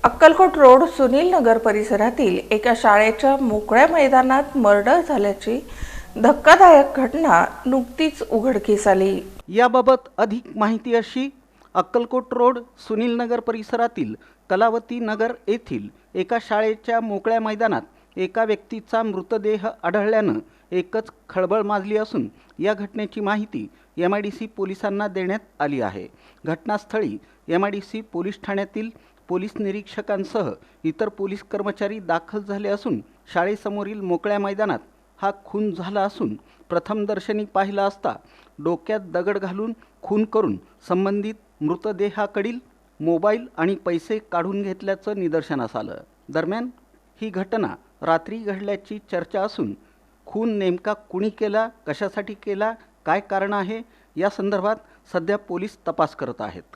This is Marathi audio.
अक्कलकोट रोड सुनील नगर परिसरातील एका शाळेच्या मोकळ्या मैदानात मर्डर झाल्याची धक्कादायक घटना नुकतीच उघडकीस आली। याबाबत अधिक माहिती अशी, अक्कलकोट रोड सुनील नगर परिसरातील कलावती नगर येथील एका शाळेच्या मोकळ्या मैदानात एका व्यक्तीचा मृतदेह आढळल्यानं एकच खळबळ माजली असून या घटनेची माहिती MIDC पोलिसांना देण्यात आली आहे। घटनास्थळी MIDC पोलीस ठाण्यातील पोलीस निरीक्षकांसह इतर पोलीस कर्मचारी दाखल झाले असून शाळेसमोरील मोकळ्या मैदानात हा खून झाला असून प्रथमदर्शनी पाहिला असता डोक्यात दगड घालून खून करून संबंधित मृतदेहाकडील मोबाईल आणि पैसे काढून घेतल्याचं निदर्शनास आलं। दरम्यान ही घटना रात्री घडल्याची चर्चा असून खून नेमका कुणी केला, कशासाठी केला, काय कारण आहे या संदर्भात सध्या पोलीस तपास करत आहेत।